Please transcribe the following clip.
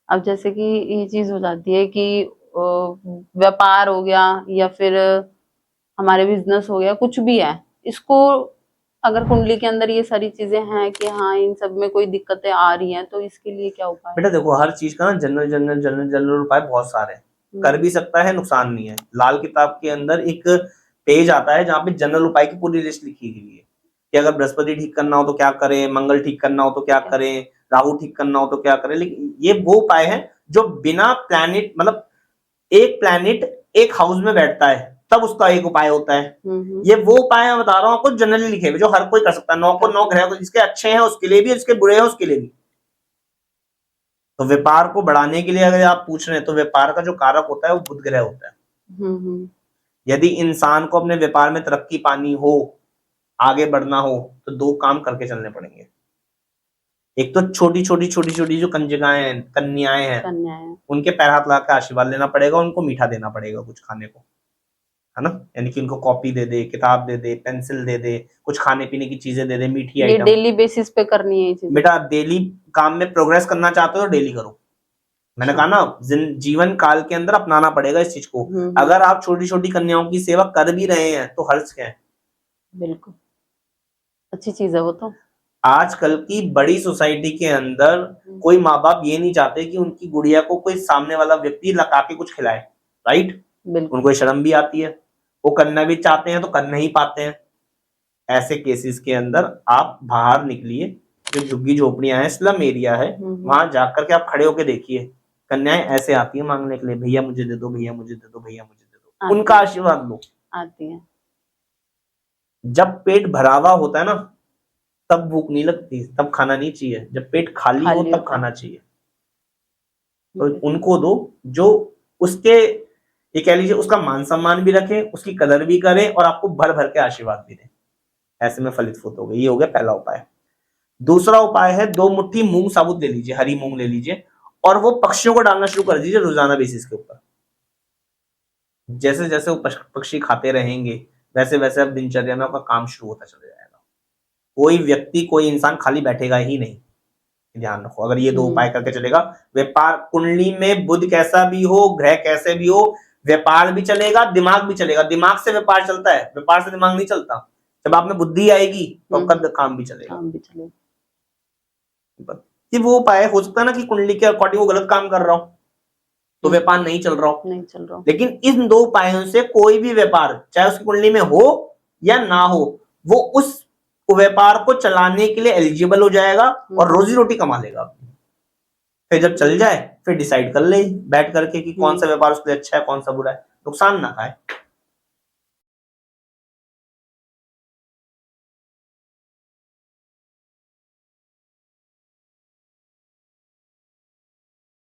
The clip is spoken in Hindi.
अब जैसे कि ये चीज हो जाती है कि व्यापार हो गया या फिर हमारे बिजनेस हो गया, कुछ भी है, इसको अगर कुंडली के अंदर ये सारी चीजें हैं कि हाँ इन सब में कोई दिक्कतें आ रही हैं, तो इसके लिए क्या उपाय बेटा देखो, हर चीज का ना जनरल जनरल जनरल जनरल उपाय बहुत सारे हैं। कर भी सकता है, नुकसान नहीं है। लाल किताब के अंदर एक पेज आता है जहाँ पे जनरल उपाय की पूरी लिस्ट लिखी गई है कि अगर बृहस्पति ठीक करना हो तो क्या करें, मंगल ठीक करना हो तो क्या करें, राहु ठीक करना हो तो क्या करें। लेकिन ये वो उपाय है जो बिना प्लैनेट, मतलब एक प्लैनेट एक हाउस में बैठता है तब उसका एक उपाय होता है। ये वो उपाय मैं बता रहा हूँ आपको, जनरली लिखे हुए, जो हर कोई कर सकता है। 9 को 9 ग्रह, जिसके अच्छे हैं उसके लिए भी, जिसके बुरे हैं उसके लिए भी। तो व्यापार को बढ़ाने के लिए अगर आप पूछ रहे हैं तो व्यापार का जो कारक होता है वो बुध ग्रह होता है। यदि इंसान को अपने व्यापार में तरक्की पानी हो, आगे बढ़ना हो, तो 2 काम करके चलने पड़ेंगे। एक तो छोटी छोटी छोटी छोटी जो कंजगाएं हैं, कन्याएं हैं, उनके पैर हाथ लगा के आशीर्वाद लेना पड़ेगा, उनको मीठा देना पड़ेगा कुछ खाने को, है ना। यानी कि उनको कॉपी दे दे, किताब दे दे, पेंसिल दे दे, कुछ खाने पीने की चीजें दे दे, मीठी ये आइटम। डेली बेसिस पे करनी है ये चीजें। बेटा डेली काम में प्रोग्रेस करना चाहते हो तो डेली करो। मैंने कहा ना, जीवन काल के अंदर अपनाना पड़ेगा इस चीज को। अगर आप छोटी छोटी कन्याओं की सेवा कर भी रहे हैं तो हर्ष क्या है। बिल्कुल अच्छी चीज है वो तो। आजकल की बड़ी सोसाइटी के अंदर कोई माँ बाप ये नहीं चाहते कि उनकी गुड़िया को कोई सामने वाला व्यक्ति लगा के कुछ खिलाए, राइट। उनको शर्म भी आती है, वो करना भी चाहते हैं तो कर नहीं पाते हैं। ऐसे केसेस के अंदर आप बाहर निकलिए, जो झुग्गी झोपड़ियां हैं, स्लम एरिया है, वहां जाकर के आप खड़े होके देखिए, कन्याएं ऐसे आती है मांगने के लिए, भैया मुझे दे दो, भैया मुझे दे दो, भैया मुझे दे दो। उनका आशीर्वाद लो। आती है। जब पेट भरा हुआ होता है ना, तब भूख नहीं लगती, तब खाना नहीं चाहिए। जब पेट खाली हो तब खाना चाहिए। तो उनको दो जो उसके, ये कह लीजिए, उसका मान सम्मान भी रखे, उसकी कदर भी करे और आपको भर भर के आशीर्वाद भी दे। ऐसे में फलित फूट हो गई। ये हो गया पहला उपाय। दूसरा उपाय है 2 मुट्ठी मूंग साबुत ले लीजिए, हरी मूंग ले लीजिए, और वो पक्षियों को डालना शुरू कर दीजिए रोजाना बेसिस के ऊपर। जैसे जैसे वो पक्षी खाते रहेंगे वैसे वैसे अब दिनचर्या में आपका काम शुरू होता चला जाएगा। कोई व्यक्ति, कोई इंसान खाली बैठेगा ही नहीं, ध्यान रखो। अगर ये 2 उपाय करके चलेगा, व्यापार कुंडली में बुध कैसा भी हो, ग्रह कैसे भी हो, व्यापार भी चलेगा, दिमाग भी चलेगा। दिमाग से व्यापार चलता है, व्यापार से दिमाग नहीं चलता। जब आप में बुद्धि आएगी तो आपका काम भी चलेगा। ये वो उपाय हो सकता है ना कि कुंडली के अकॉर्डिंग वो गलत काम कर रहा हो तो व्यापार नहीं चल रहा हो, लेकिन इन 2 उपायों से कोई भी व्यापार, चाहे उसकी कुंडली में हो या ना हो, वो उस व्यापार को चलाने के लिए एलिजिबल हो जाएगा और रोजी रोटी कमा लेगा। फिर जब चल जाए फिर डिसाइड कर ले बैठ करके कि कौन सा व्यापार उसके लिए अच्छा है, कौन सा बुरा है, नुकसान ना खाए।